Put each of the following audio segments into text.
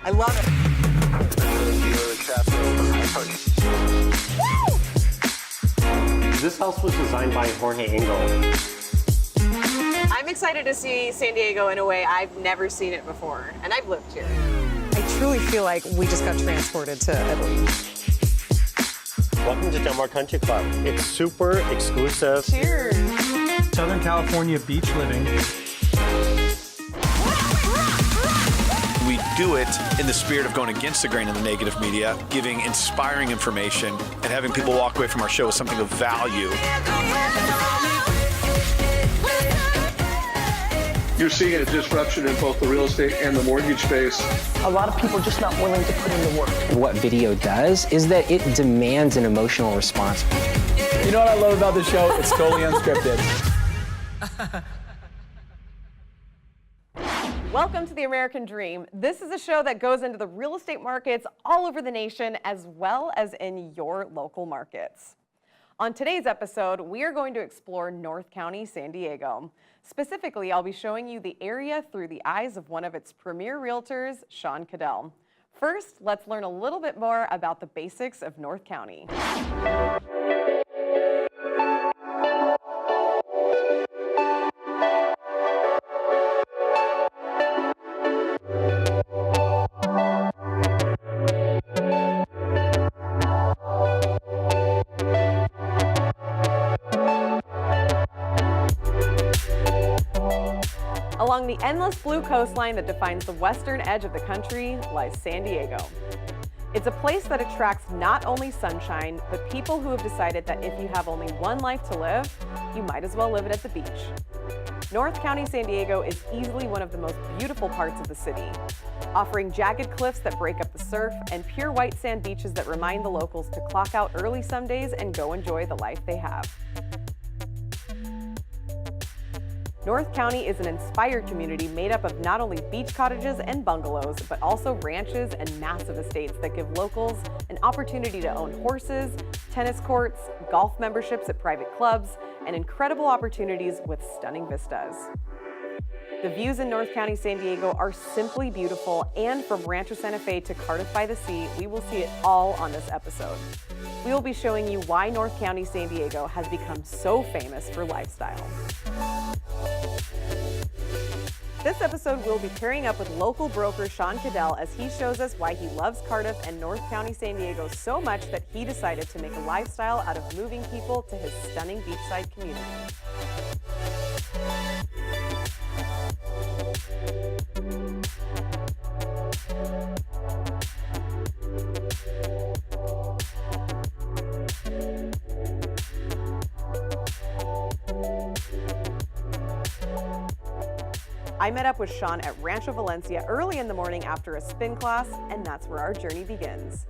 I love it. This house was designed by Jorge Engel. I'm excited to see San Diego in a way I've never seen it before, and I've lived here. I truly feel like we just got transported to Italy. Welcome to Del Mar Country Club. It's super exclusive. Cheers. Southern California beach living. We do it in the spirit of going against the grain of the negative media, giving inspiring information, and having people walk away from our show with something of value. You're seeing a disruption in both the real estate and the mortgage space. A lot of people are just not willing to put in the work. What video does is that it demands an emotional response. You know what I love about the show? It's totally unscripted. Welcome to the American Dream. This is a show that goes into the real estate markets all over the nation as well as in your local markets. On today's episode, we are going to explore North County, San Diego. Specifically, I'll be showing you the area through the eyes of one of its premier realtors, Sohn. First, let's learn a little bit more about the basics of North County. Along the endless blue coastline that defines the western edge of the country lies San Diego. It's a place that attracts not only sunshine, but people who have decided that if you have only one life to live, you might as well live it at the beach. North County, San Diego is easily one of the most beautiful parts of the city, offering jagged cliffs that break up the surf and pure white sand beaches that remind the locals to clock out early some days and go enjoy the life they have. North County is an inspired community made up of not only beach cottages and bungalows, but also ranches and massive estates that give locals an opportunity to own horses, tennis courts, golf memberships at private clubs, and incredible opportunities with stunning vistas. The views in North County, San Diego are simply beautiful, and from Rancho Santa Fe to Cardiff by the Sea, we will see it all on this episode. We will be showing you why North County, San Diego has become so famous for lifestyle. This episode, we'll be pairing up with local broker Sohn as he shows us why he loves Cardiff and North County, San Diego so much that he decided to make a lifestyle out of moving people to his stunning beachside community. I met up with Sohn at Rancho Valencia early in the morning after a spin class, and that's where our journey begins.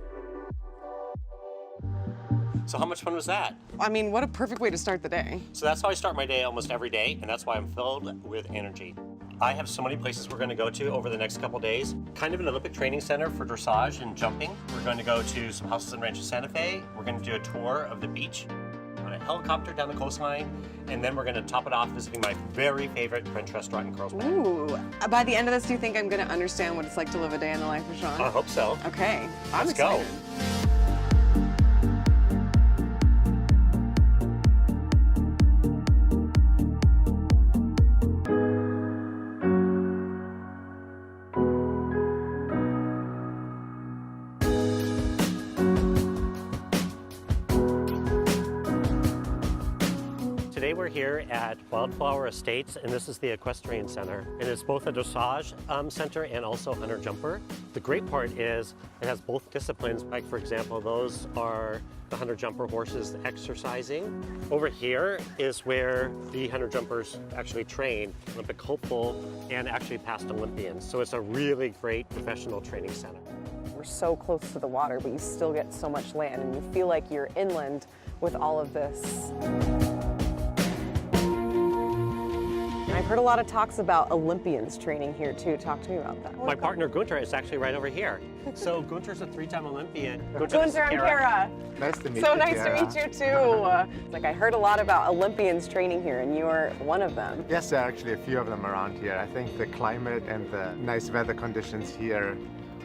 So how much fun was that? I mean, what a perfect way to start the day. So that's how I start my day almost every day, and that's why I'm filled with energy. I have so many places we're going to go to over the next couple days. Kind of an Olympic training center for dressage and jumping. We're going to go to some houses in Rancho Santa Fe. We're going to do a tour of the beach on a helicopter down the coastline, and then we're going to top it off visiting my very favorite French restaurant in Carlsbad. Ooh, by the end of this, do you think I'm going to understand what it's like to live a day in the life of Sohn? I hope so. Okay, Let's go. Today we're here at Wildflower Estates, and this is the Equestrian Center. And it's both a dressage center and also hunter-jumper. The great part is it has both disciplines. Like, for example, those are the hunter-jumper horses exercising. Over here is where the hunter-jumpers actually train, Olympic hopeful and actually past Olympians. So it's a really great professional training center. We're so close to the water, but you still get so much land, and you feel like you're inland with all of this. I I've heard a lot of talks about Olympians training here too. Talk to me about that. My partner Gunter is actually right over here. So Gunter's a 3-time Olympian. Gunter and Kara. Nice to meet So you. nice to meet you too. Like I heard a lot about Olympians training here, and you're one of them. Yes, there are actually a few of them around here. I think the climate and the nice weather conditions here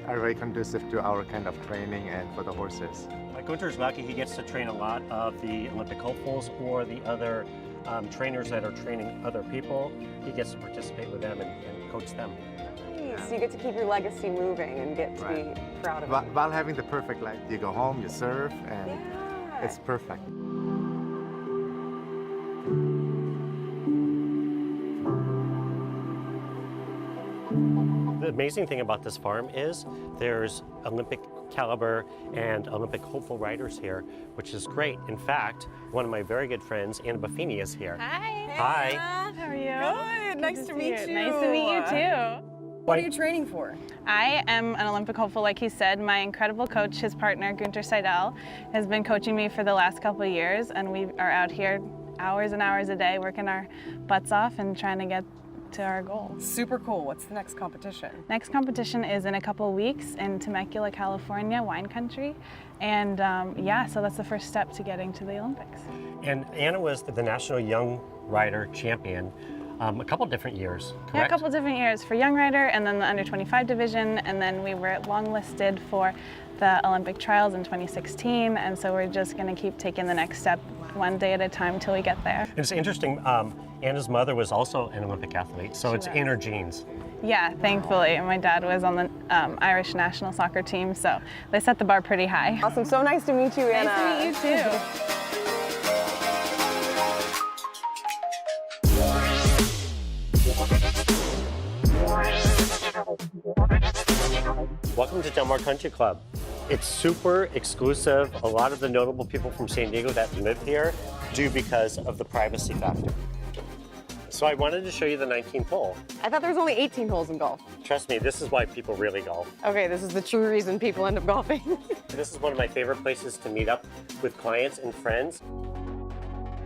are very conducive to our kind of training and for the horses. Gunter's lucky he gets to train a lot of the Olympic hopefuls or the other trainers that are training other people. He gets to participate with them and coach them. Nice. So you get to keep your legacy moving and get to be proud of it. While having the perfect life, you go home, you serve, and it's perfect. The amazing thing about this farm is there's Olympic caliber and Olympic hopeful riders here, which is great. In fact, one of my very good friends, Anna Buffini, is here. Hi. Hi. How are you? Good. Nice to meet you. Nice to meet you too. What are you training for? I am an Olympic hopeful, like he said. My incredible coach, his partner, Gunter Seidel, has been coaching me for the last couple of years, and we are out here hours and hours a day working our butts off and trying to get to our goal. Super cool. What's the next competition? Next competition is in a couple weeks in Temecula, California, wine country. And yeah, so that's the first step to getting to the Olympics. And Anna was the National Young Rider Champion a couple different years, correct? Yeah, a couple different years for young rider, and then the under 25 division, and then we were longlisted for the Olympic trials in 2016, and so we're just going to keep taking the next step one day at a time till we get there. It's interesting, Anna's mother was also an Olympic athlete, so it's in her genes. Yeah, thankfully. My dad was on the Irish national soccer team, so they set the bar pretty high. Awesome. So nice to meet you, Anna. Nice to meet you too. Welcome to Del Mar Country Club. It's super exclusive. A lot of the notable people from San Diego that live here do because of the privacy factor. So I wanted to show you the 19th hole. I thought there was only 18 holes in golf. Trust me, this is why people really golf. Okay, this is the true reason people end up golfing. This is one of my favorite places to meet up with clients and friends.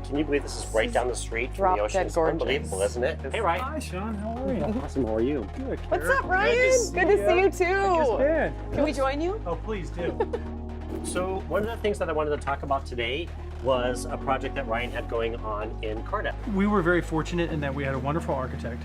Can you believe this is right down the street from the ocean? It's unbelievable, isn't it? Hey, Ryan. Hi, Sean. How are you? Awesome. How are you? Good. What's up, Ryan? Good to see you too. Can we join you? Oh, please do. So one of the things that I wanted to talk about today was a project that Ryan had going on in Cardiff. We were very fortunate in that we had a wonderful architect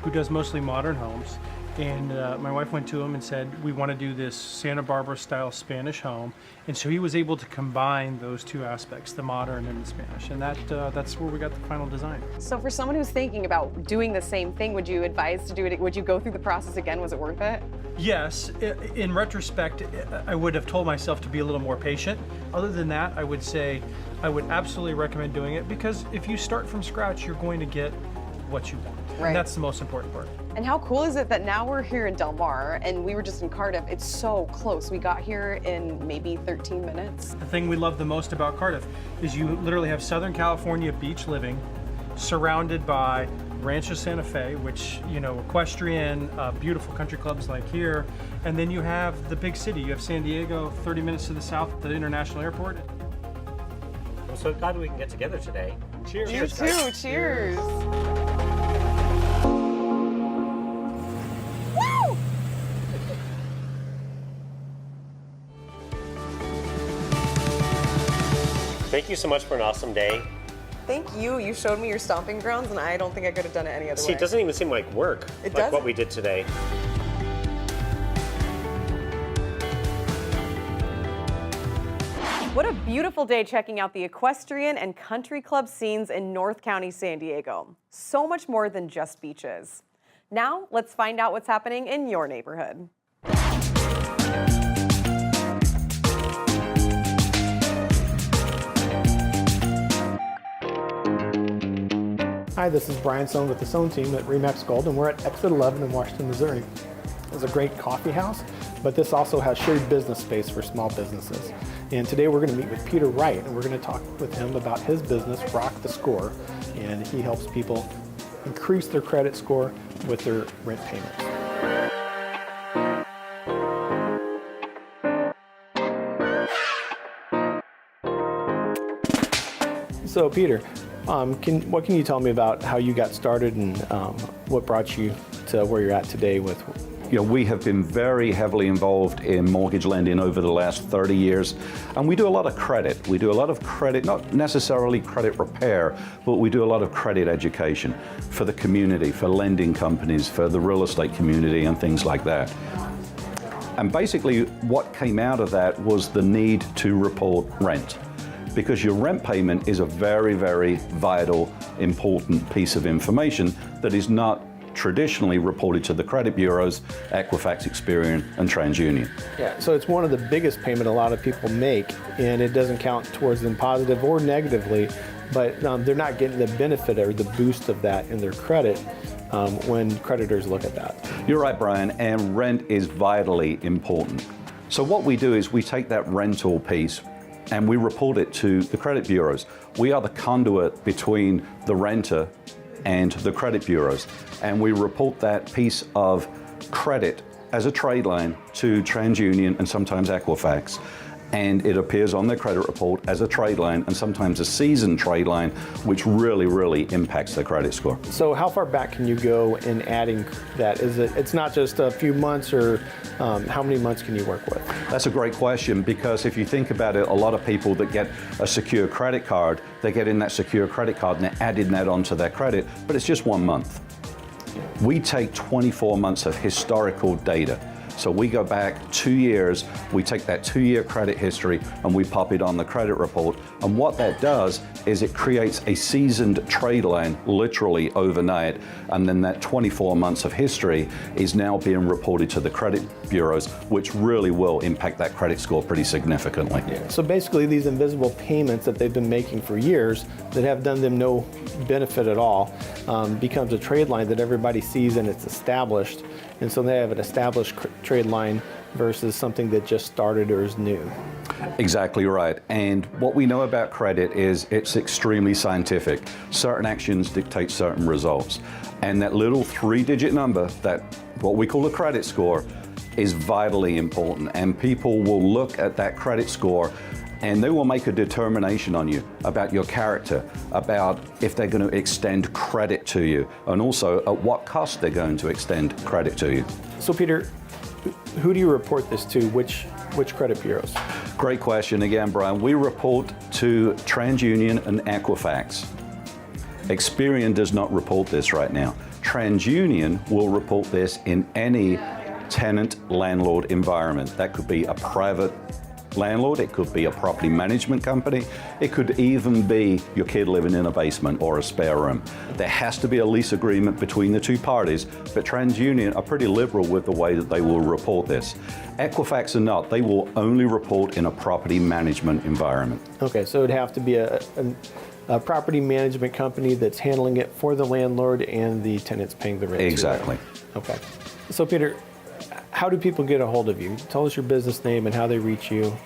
who does mostly modern homes. And my wife went to him and said, we want to do this Santa Barbara style Spanish home. And so he was able to combine those two aspects, the modern and the Spanish. And that's where we got the final design. So for someone who's thinking about doing the same thing, would you advise to do it? Would you go through the process again? Was it worth it? Yes. In retrospect, I would have told myself to be a little more patient. Other than that, I would say I would absolutely recommend doing it, because if you start from scratch, you're going to get what you want. Right. And that's the most important part. And how cool is it that now we're here in Del Mar and we were just in Cardiff? It's so close. We got here in maybe 13 minutes. The thing we love the most about Cardiff is you literally have Southern California beach living surrounded by Rancho Santa Fe, which, you know, equestrian, beautiful country clubs like here. And then you have the big city. You have San Diego, 30 minutes to the south, the international airport. I'm so glad we can get together today. Cheers. You too. Cheers. Thank you so much for an awesome day. Thank you. You showed me your stomping grounds, and I don't think I could have done it any other way. See, it doesn't even seem like work, It like doesn't? what we did today. What a beautiful day checking out the equestrian and country club scenes in North County, San Diego. So much more than just beaches. Now, let's find out what's happening in your neighborhood. Hi, this is Brian Sohn with the Sohn team at Remax Gold, and we're at Exit 11 in Washington, Missouri. It's a great coffee house, but this also has shared business space for small businesses. And today we're going to meet with Peter Wright, and we're going to talk with him about his business, Rock the Score, and he helps people increase their credit score with their rent payments. So Peter, What can you tell me about how you got started and what brought you to where you're at today with? We have been very heavily involved in mortgage lending over the last 30 years, and we do a lot of credit. We do a lot of credit, not necessarily credit repair, but we do a lot of credit education for the community, for lending companies, for the real estate community and things like that. And basically what came out of that was the need to report rent, because your rent payment is a very, very vital, important piece of information that is not traditionally reported to the credit bureaus, Equifax, Experian, and TransUnion. Yeah, so it's one of the biggest payment a lot of people make, and it doesn't count towards them positive or negatively, but they're not getting the benefit or the boost of that in their credit when creditors look at that. You're right, Brian, and rent is vitally important. So what we do is we take that rental piece and we report it to the credit bureaus. We are the conduit between the renter and the credit bureaus, and we report that piece of credit as a trade line to TransUnion and sometimes Equifax, and it appears on their credit report as a trade line and sometimes a seasoned trade line, which really, really impacts their credit score. So how far back can you go in adding that? It's not just a few months, or how many months can you work with? That's a great question, because if you think about it, a lot of people that get a secure credit card, they get in that secure credit card and they're adding that onto their credit, but it's just 1 month. We take 24 months of historical data. So we go back 2 years, we take that 2-year credit history and we pop it on the credit report. And what that does is it creates a seasoned trade line literally overnight. And then that 24 months of history is now being reported to the credit bureaus, which really will impact that credit score pretty significantly. Yeah. So basically these invisible payments that they've been making for years that have done them no benefit at all becomes a trade line that everybody sees and it's established. And so they have an established trade line versus something that just started or is new. Exactly right. And what we know about credit is it's extremely scientific. Certain actions dictate certain results. And that little 3-digit number, that what we call a credit score, is vitally important. And people will look at that credit score and they will make a determination on you about your character, about if they're going to extend credit to you, and also at what cost they're going to extend credit to you. So Peter, who do you report this to? Which credit bureaus? Great question again, Brian. We report to TransUnion and Equifax. Experian does not report this right now. TransUnion will report this in any tenant-landlord environment. That could be a private landlord, it could be a property management company, it could even be your kid living in a basement or a spare room. There has to be a lease agreement between the two parties, but TransUnion are pretty liberal with the way that they will report this. Equifax are not. They will only report in a property management environment. Okay, so it'd have to be a property management company that's handling it for the landlord and the tenants paying the rent. Exactly. Okay. So Peter, how do people get a hold of you? Tell us your business name and how they reach you.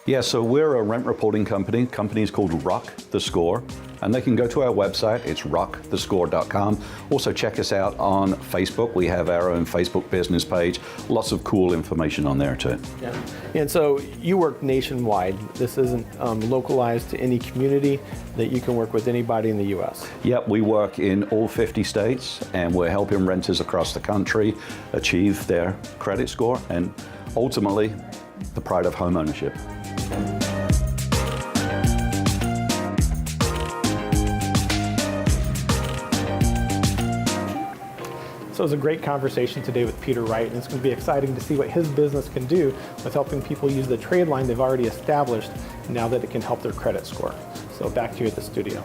Yeah, so we're a rent reporting company. Company is called Rock the Score, and they can go to our website. It's rockthescore.com. Also check us out on Facebook. We have our own Facebook business page. Lots of cool information on there too. Yeah. And so you work nationwide. This isn't localized to any community, that you can work with anybody in the U.S. Yep, we work in all 50 states, and we're helping renters across the country achieve their credit score and ultimately the pride of home ownership. So it was a great conversation today with Peter Wright, and it's going to be exciting to see what his business can do with helping people use the trade line they've already established now that it can help their credit score. So back to you at the studio.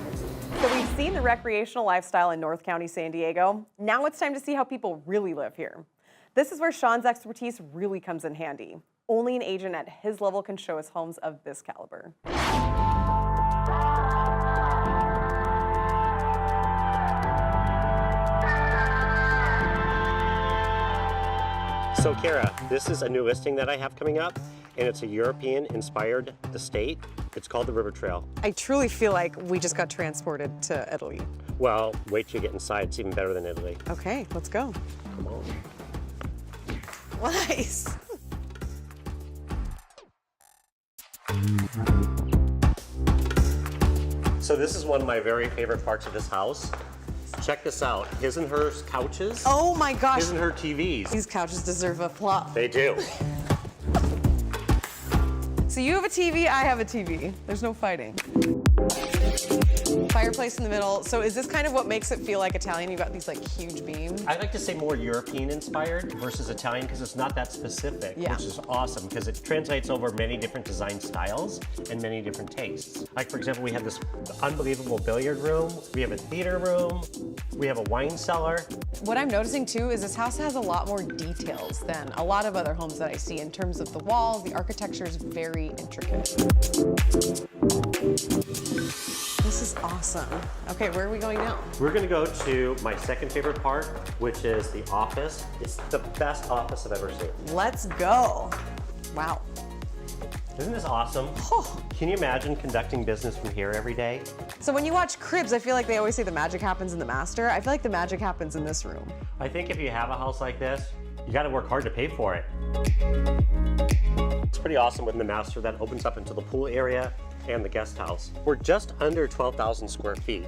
So we've seen the recreational lifestyle in North County, San Diego. Now it's time to see how people really live here. This is where Sean's expertise really comes in handy. Only an agent at his level can show us homes of this caliber. So Kara, this is a new listing that I have coming up, and it's a European-inspired estate. It's called the River Trail. I truly feel like we just got transported to Italy. Well, wait till you get inside. It's even better than Italy. Okay, let's go. Come on. Nice. So this is one of my very favorite parts of this house. Check this out. His and hers couches. Oh my gosh. His and her TVs. These couches deserve applause. They do. So you have a TV, I have a TV. There's no fighting. Fireplace in the middle. So is this kind of what makes it feel like Italian? You've got these like huge beams. I like to say more European inspired versus Italian because it's not that specific, Yeah. which is awesome because it translates over many different design styles and many different tastes. Like for example, we have this unbelievable billiard room, we have a theater room, we have a wine cellar. What I'm noticing too is this house has a lot more details than a lot of other homes that I see in terms of the walls. The architecture is very intricate. This is awesome. Okay, where are we going now? We're gonna go to my second favorite part, which is the office. It's the best office I've ever seen. Let's go. Wow. Isn't this awesome? Oh. Can you imagine conducting business from here every day? So when you watch Cribs, I feel like they always say the magic happens in the master. I feel like the magic happens in this room. I think if you have a house like this, you gotta work hard to pay for it. It's pretty awesome with the master that opens up into the pool area and the guest house. We're just under 12,000 square feet.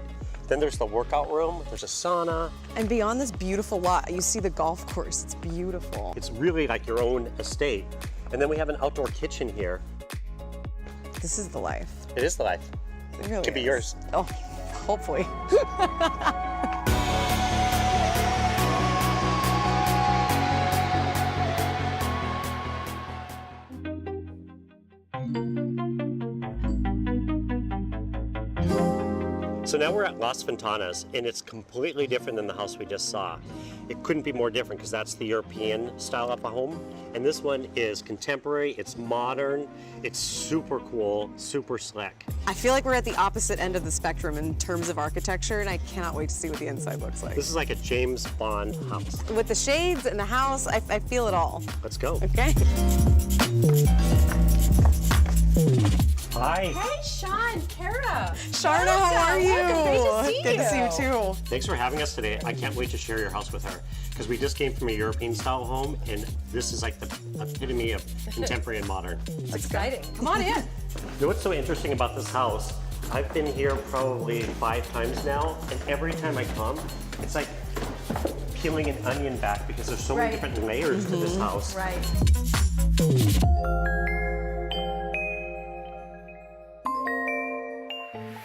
Then there's the workout room, there's a sauna. And beyond this beautiful lot, you see the golf course. It's beautiful. It's really like your own estate. And then we have an outdoor kitchen here. This is the life. It is the life. It really Could be is. yours. Oh, hopefully. So now we're at Las Ventanas, and it's completely different than the house we just saw. It couldn't be more different because that's the European style of a home. And this one is contemporary, it's modern, it's super cool, super slick. I feel like we're at the opposite end of the spectrum in terms of architecture, and I cannot wait to see what the inside looks like. This is like a James Bond house. With the shades and the house, I feel it all. Let's go. Okay. Hi. Hey, Sean, Kara. Sharna, how are you? Welcome. Great to see Good to see you too. Thanks for having us today. I can't wait to share your house with her because we just came from a European style home, and this is like the epitome of contemporary and modern. It's exciting. Come on in. You know what's so interesting about this house? I've been here probably 5 times now, and every time I come, it's like peeling an onion back because there's so many different layers to this house. Right.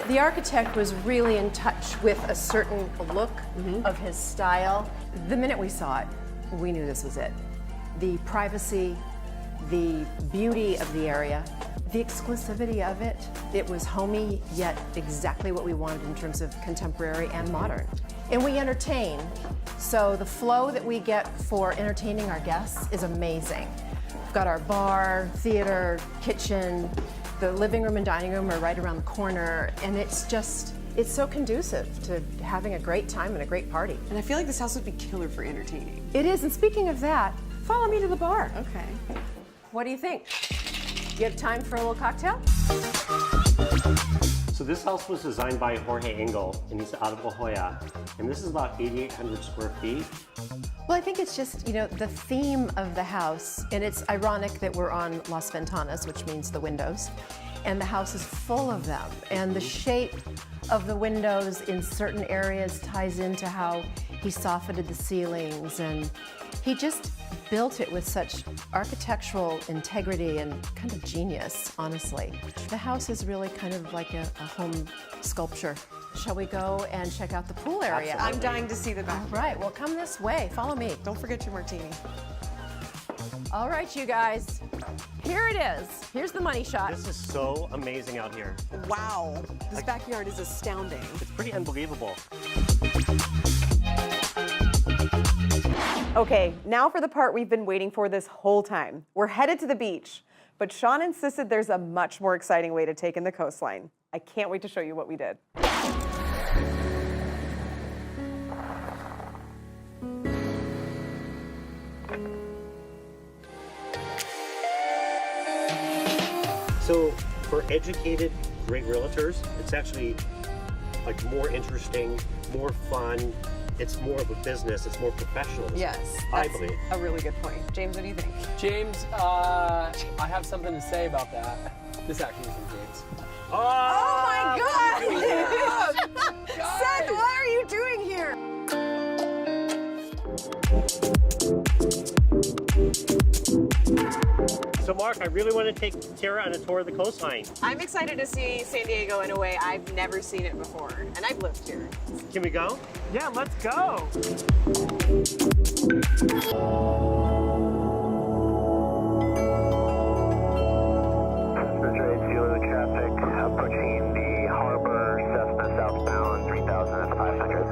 The architect was really in touch with a certain look of his style. The minute we saw it, we knew this was it. The privacy, the beauty of the area, the exclusivity of it. It was homey, yet exactly what we wanted in terms of contemporary and modern. And we entertain, so the flow that we get for entertaining our guests is amazing. We've got our bar, theater, kitchen, the living room and dining room are right around the corner, and it's so conducive to having a great time and a great party. And I feel like this house would be killer for entertaining. It is, and speaking of that, follow me to the bar. Okay. What do you think? You have time for a little cocktail? So this house was designed by Jorge Engel, and he's out of La Jolla. And this is about 8,800 square feet. Well, I think it's just, the theme of the house, and it's ironic that we're on Las Ventanas, which means the windows, and the house is full of them. And the shape of the windows in certain areas ties into how he softened the ceilings, and he just built it with such architectural integrity and kind of genius, honestly. The house is really kind of like a home sculpture. Shall we go and check out the pool area? Absolutely. I'm dying to see the back. All right, well, come this way. Follow me. Don't forget your martini. All right, you guys. Here it is. Here's the money shot. This is so amazing out here. Wow. This backyard is astounding. It's pretty unbelievable. Okay, now for the part we've been waiting for this whole time. We're headed to the beach, but Sean insisted there's a much more exciting way to take in the coastline. I can't wait to show you what we did. So for educated, great realtors, it's actually like more interesting, more fun. It's more of a business. It's more professional. Yes, I that's believe. a really good point. James, what do you think? James, I have something to say about that. This actually isn't James. Oh my God! Seth, what are you doing here? So Mark, I really want to take Tara on a tour of the coastline. I'm excited to see San Diego in a way I've never seen it before, and I've lived here. Can we go? Yeah, let's go. Traffic approaching the harbor, Cessna southbound, 3,500.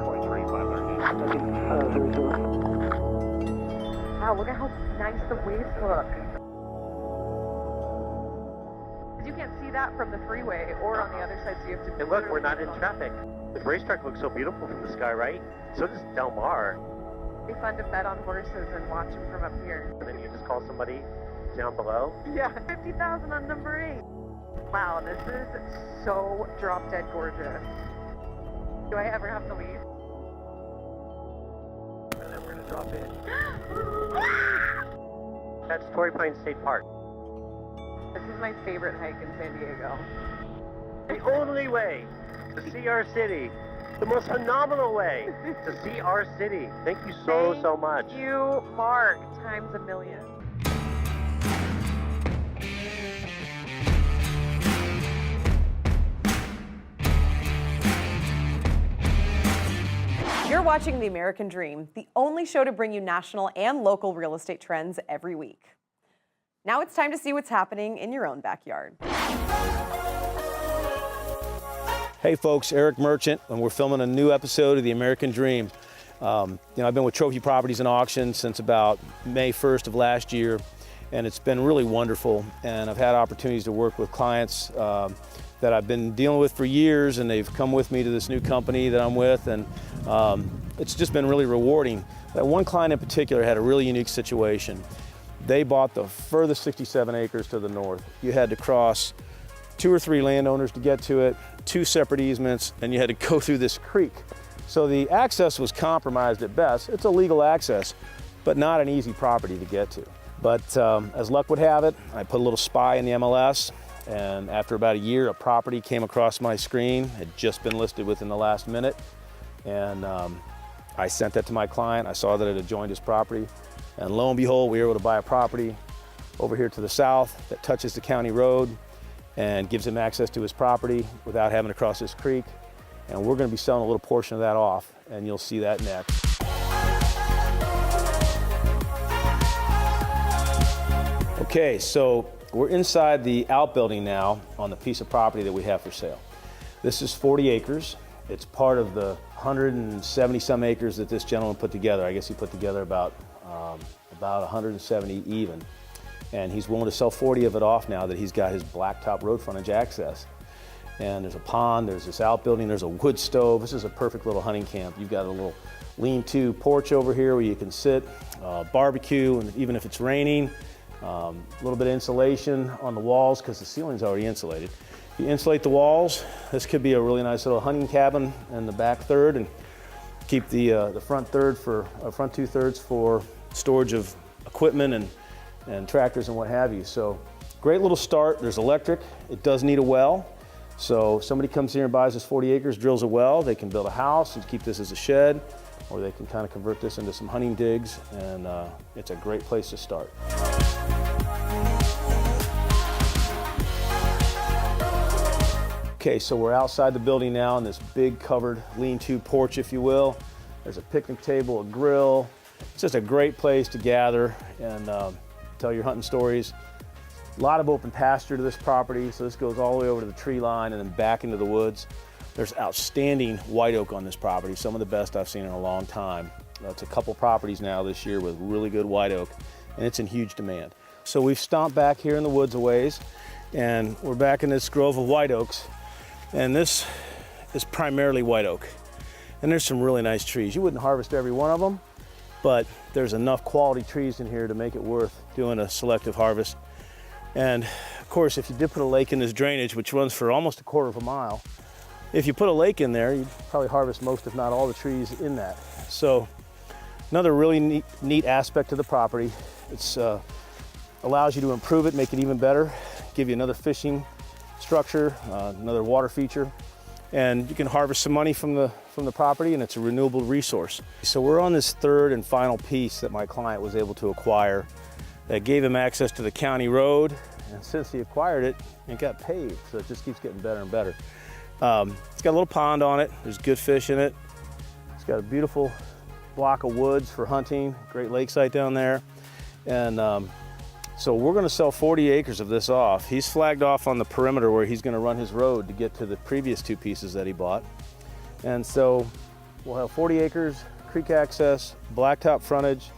Wow, look at how nice the waves look. You can't see that from the freeway or on the other side, so you have to... And look, we're not in traffic. The racetrack looks so beautiful from the sky, right? So does Del Mar. It'd be fun to bet on horses and watch them from up here. And then you just call somebody down below. Yeah, 50,000 on number 8. Wow, this is so drop-dead gorgeous. Do I ever have to leave? And then we're gonna drop in. That's Torrey Pines State Park. This is my favorite hike in San Diego. The only way to see our city. The most phenomenal way to see our city. Thank you so much. Thank you, Mark, times a million. You're watching The American Dream, the only show to bring you national and local real estate trends every week. Now it's time to see what's happening in your own backyard. Hey folks, Eric Merchant, and we're filming a new episode of The American Dream. I've been with Trophy Properties and Auctions since about May 1st of last year, and it's been really wonderful. And I've had opportunities to work with clients that I've been dealing with for years, and they've come with me to this new company that I'm with, and it's just been really rewarding. One client in particular had a really unique situation. They bought the furthest 67 acres to the north. You had to cross 2 or 3 landowners to get to it, 2 separate easements, and you had to go through this creek. So the access was compromised at best. It's a legal access, but not an easy property to get to. But as luck would have it, I put a little spy in the MLS, and after about a year, a property came across my screen. It had just been listed within the last minute, and I sent that to my client. I saw that it had joined his property, and lo and behold, we were able to buy a property over here to the south that touches the county road and gives him access to his property without having to cross this creek. And we're going to be selling a little portion of that off, and you'll see that next. Okay, so we're inside the outbuilding now on the piece of property that we have for sale. This is 40 acres. It's part of the 170 some acres that this gentleman put together. I guess he put together about 170 even. And he's willing to sell 40 of it off now that he's got his blacktop road frontage access. And there's a pond, there's this outbuilding, there's a wood stove. This is a perfect little hunting camp. You've got a little lean-to porch over here where you can sit, barbecue, and even if it's raining, a little bit of insulation on the walls because the ceiling's already insulated. You insulate the walls. This could be a really nice little hunting cabin in the back third, and keep the front third for front 2/3 for storage of equipment and tractors and what have you. So great little start. There's electric. It does need a well. So if somebody comes here and buys this 40 acres, drills a well, they can build a house and keep this as a shed, or they can kind of convert this into some hunting digs, and it's a great place to start. Okay, so we're outside the building now in this big covered lean-to porch, if you will. There's a picnic table, a grill. It's just a great place to gather and tell your hunting stories. A lot of open pasture to this property, so this goes all the way over to the tree line and then back into the woods. There's outstanding white oak on this property, some of the best I've seen in a long time. It's a couple properties now this year with really good white oak, and it's in huge demand. So we've stomped back here in the woods a ways, and we're back in this grove of white oaks, and this is primarily white oak. And there's some really nice trees. You wouldn't harvest every one of them, but there's enough quality trees in here to make it worth doing a selective harvest. And of course, if you did put a lake in this drainage, which runs for almost a quarter of a mile, if you put a lake in there, you'd probably harvest most, if not all, the trees in that. So another really neat aspect of the property. It's allows you to improve it, make it even better, give you another fishing structure, another water feature, and you can harvest some money from the property, and it's a renewable resource. So we're on this third and final piece that my client was able to acquire that gave him access to the county road, and since he acquired it, it got paved, so it just keeps getting better and better. It's got a little pond on it, there's good fish in it. It's got a beautiful block of woods for hunting, great lake site down there. And so we're gonna sell 40 acres of this off. He's flagged off on the perimeter where he's gonna run his road to get to the previous 2 pieces that he bought. And so we'll have 40 acres, creek access, blacktop frontage,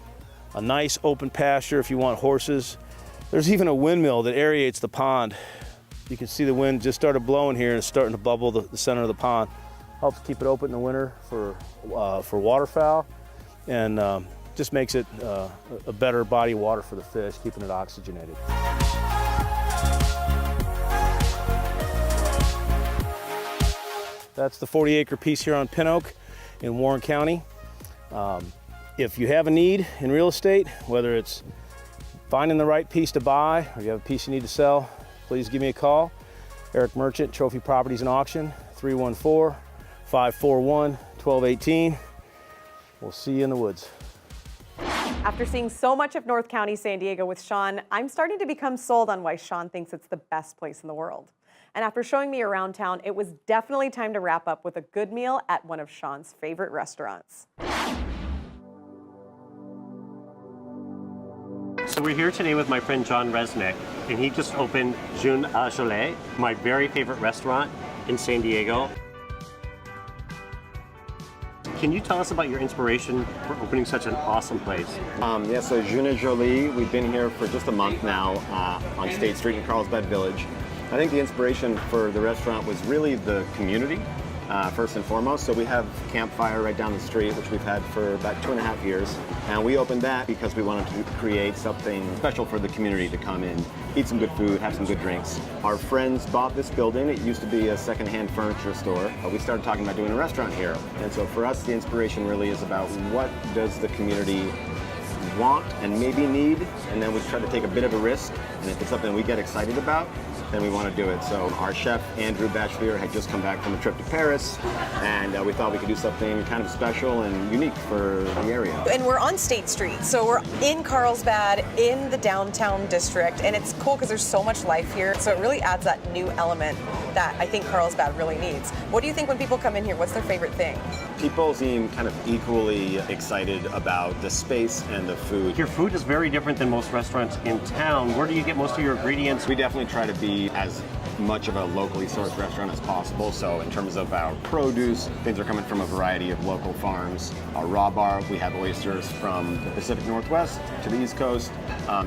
a nice open pasture if you want horses. There's even a windmill that aerates the pond. You can see the wind just started blowing here and it's starting to bubble the center of the pond. Helps keep it open in the winter for waterfowl, and just makes it a better body of water for the fish, keeping it oxygenated. That's the 40-acre piece here on Pin Oak in Warren County. If you have a need in real estate, whether it's finding the right piece to buy or you have a piece you need to sell, please give me a call. Eric Merchant, Trophy Properties and Auction, 314-541-1218. We'll see you in the woods. After seeing so much of North County, San Diego with Sean, I'm starting to become sold on why Sean thinks it's the best place in the world. And after showing me around town, it was definitely time to wrap up with a good meal at one of Sean's favorite restaurants. So we're here today with my friend John Resnick, and he just opened June à Jolie, my very favorite restaurant in San Diego. Can you tell us about your inspiration for opening such an awesome place? Yeah, so June à Jolie, we've been here for just a month now on State Street in Carlsbad Village. I think the inspiration for the restaurant was really the community, first and foremost. So we have Campfire right down the street, which we've had for about 2.5 years. And we opened that because we wanted to create something special for the community to come in, eat some good food, have some good drinks. Our friends bought this building. It used to be a secondhand furniture store. We started talking about doing a restaurant here. And so for us, the inspiration really is about what does the community want and maybe need, and then we try to take a bit of a risk. And if it's something we get excited about, then we want to do it. So our chef, Andrew Bachelier, had just come back from a trip to Paris, and we thought we could do something kind of special and unique for the area. And we're on State Street, so we're in Carlsbad, in the downtown district, and it's cool because there's so much life here, so it really adds that new element that I think Carlsbad really needs. What do you think when people come in here? What's their favorite thing? People seem kind of equally excited about the space and the food. Your food is very different than most restaurants in town. Where do you get most of your ingredients? We definitely try to be as much of a locally sourced restaurant as possible. So in terms of our produce, things are coming from a variety of local farms. Our raw bar, we have oysters from the Pacific Northwest to the East Coast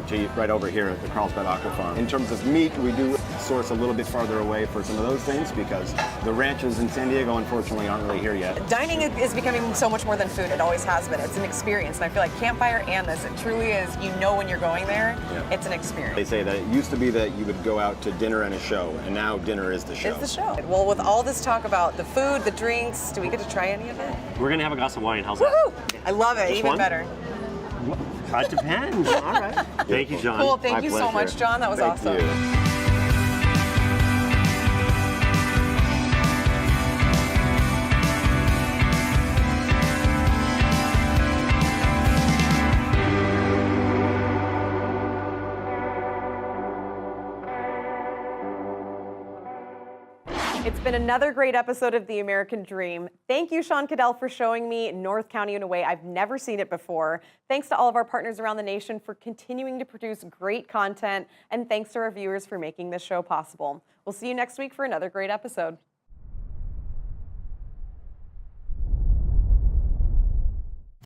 to right over here at the Carlsbad Aqua Farm. In terms of meat, we do source a little bit farther away for some of those things because the ranches in San Diego, unfortunately, aren't really here yet. Dining is becoming so much more than food. It always has been. It's an experience, and I feel like Campfire and this, it truly is, you know when you're going there, it's an experience. They say that it used to be that you would go out to dinner and a show, and now dinner is the show. It's the show. Well, with all this talk about the food, the drinks, do we get to try any of it? We're gonna have a glass of wine. How's Woohoo! that? I love it. Just Even one? better. It depends. All right. Thank you, John. Cool. Thank you so much, John. That was awesome. You. It's been another great episode of The American Dream. Thank you, Sean Cadell, for showing me North County in a way I've never seen it before. Thanks to all of our partners around the nation for continuing to produce great content, and thanks to our viewers for making this show possible. We'll see you next week for another great episode.